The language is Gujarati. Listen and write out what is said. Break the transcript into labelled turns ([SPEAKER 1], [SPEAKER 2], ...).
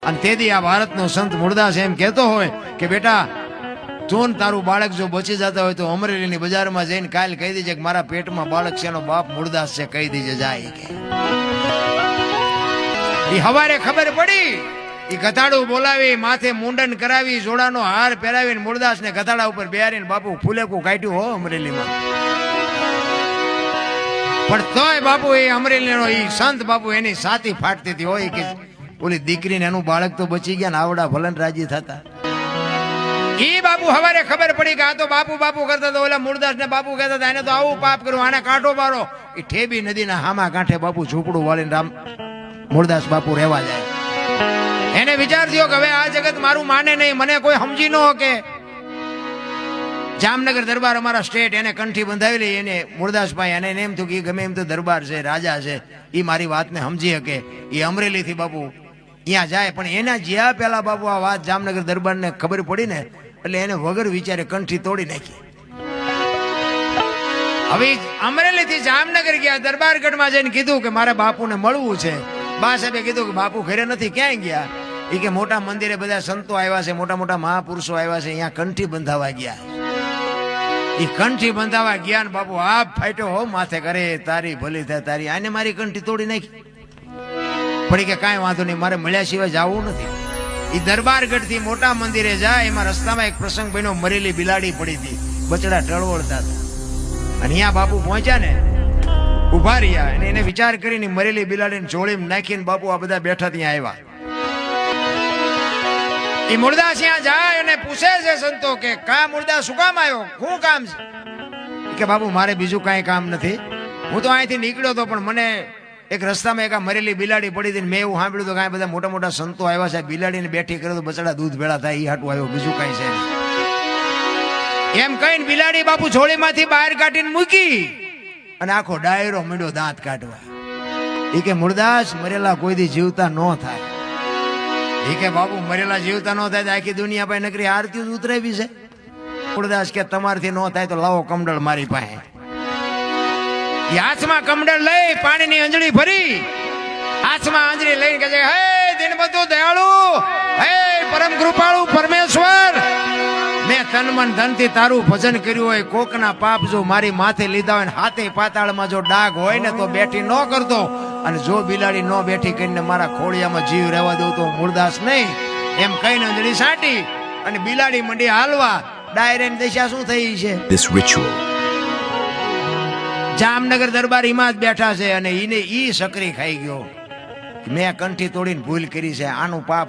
[SPEAKER 1] અને તેથી આ ભારતનો સંત મૂળદાસ એમ કહેતો હોય કે બેટા તું તારું બાળક જો બચી જતા હોય તો અમરેલીની બજારમાં જઈને કાલ કહી દેજે કે મારા પેટમાં બાળક છે એનો બાપ મૂળદાસ છે, કહી દેજે જાય કે ઈ હવારે ખબર પડી ઈ ગધાડું બોલાવી માથે મુંડન કરાવી જોડાનો હાર પહેરાવીને મૂળદાસ ને ગધાડા ઉપર બેહારીને બાપુ ફૂલેકું કાઢ્યું હો અમરેલીમાં. પણ તોય બાપુ એ અમરેલીનો ઈ સંત બાપુ એની સાથી ફાટતી હતી હોય કે ઓલી દીકરીને એનું બાળક તો બચી ગયા ને આવડા ભલન રાજી થતા. ઈ બાપુ હવારે ખબર પડી કે આ તો બાપુ બાપુ કરતા તો ઓલા મૂળદાસ ને બાપુ કહેતા હતા એને તો આવું પાપ કર્યું, આને કાંઠો મારો. એ ઠેબી નદીના હામા કાંઠે બાપુ ઝૂંપડું વાળીને રામ મૂળદાસ બાપુ રહેવા જાય. એને વિચાર થયો કે હવે આ જગત મારું માને નહીં, મને કોઈ સમજી ન કે. જામનગર દરબાર અમારા સ્ટેટ એને કંઠી બંધાવેલી એને મૂળદાસભાઈ અને એને એમ થયું કે ગમે એમ તો દરબાર છે, રાજા છે, એ મારી વાતને સમજી શકે. એ અમરેલીથી બાપુ ત્યાં જાય પણ એના જ્યાં પેલા બાપુ આ વાત જામનગર દરબારને ખબર પડી ને એટલે એને વગર વિચારે કંઠી તોડી નાખી. હવે અમરેલીથી જામનગર ગયા, દરબારગઢમાં જઈને કીધું કે મારે બાપુને મળવું છે. બા સાહેબે કીધું કે બાપુ ઘરે નથી, ક્યાંય ગયા? એ કે મોટા મંદિરે બધા સંતો આવ્યા છે, મોટા મોટા મહાપુરુષો આવ્યા છે, અહીંયા કંઠી બંધાવા ગયા. એ કંઠી બંધાવા ગયા ને બાપુ આપ ફાટ્યો હો માથે કરે તારી ભલી થાય તારી, આને મારી કંઠી તોડી નાખી. પડી કે કાંઈ વાંધો નહીં, મારે મળ્યા સિવાય જવું નથી. એ દરબારગઢ થી મોટા મંદિરે જાય, એમાં રસ્તામાં એક પ્રસંગ બન્યો, મરેલી બિલાડી પડી હતી, બચડા ટળવળતા હતા. અને અહીંયા બાપુ પહોંચ્યા ને ઉભા રહ્યા અને એને વિચાર કરીને મરેલી બિલાડીને જોડીમાં નાખીને બાપુ આ બધા બેઠા ત્યાં આવ્યા. એ મૂળદાસ ત્યાં જાય અને પૂછે છે સંતો કે કા મૂળદાસ શું કામ આવ્યો, શું કામ છે? કે બાપુ મારે બીજું કાંઈ કામ નથી, હું તો અહીંથી નીકળ્યો હતો પણ મને એક રસ્તામાં એક મરેલી બિલાડી પડી હતી, મેં એવું સાંભળ્યું તો કાંઈ બધા મોટા મોટા સંતો આવ્યા છે, બિલાડીને બેઠી કરે તો બચડા દૂધ ભેળા થાય, એ હાટું આવ્યો, બીજું કાંઈ છે એમ કહીને બિલાડી બાપુ જોડીમાંથી બહાર કાઢીને મૂકી અને આખો ડાયરો મીંડો દાંત કાઢવા. એ કે મૂળદાસ મરેલા કોઈ દી જીવતા ન થાય. એ કે બાપુ મરેલા જીવતા ન થાય તો આખી દુનિયા પાસે નકરી આરતી ઉતરાવી છે. મૂળદાસ કે તમારથી ન થાય તો લાવો કમડળ મારી પાસે. હાથમાં કમડળ લઈ પાણીની અંજળી ભરી હાથમાં આંજળી લઈને કહે છે હે દિનબંધુ દયાળુ, હે પરમ કૃપાળુ પરમેશ્વર, મેં તન મન ધનથી તારું ભજન કર્યું હોય, કોકના પાપ જો મારી માથે લીધા હોય ને હાથે પાતાળમાં જો ડાઘ હોય ને તો બેઠી ન કરતો, અને જો બિલાડી ન બેઠી કરીને મારા ખોળિયામાં જીવ રહેવા દઉં તો મૂળદાસ નહીં. એમ કહીને અંજળી સાટી અને બિલાડી મંડી હાલવા. ડાયરેની દશા શું થઈ છે?
[SPEAKER 2] This ritual
[SPEAKER 1] જામનગર દરબાર હિમાં જ બેઠા છે અને ઈ સકરી ખાઈ ગયો, મેં કંઠી તોડીને ભૂલ કરી છે, આનું પાપ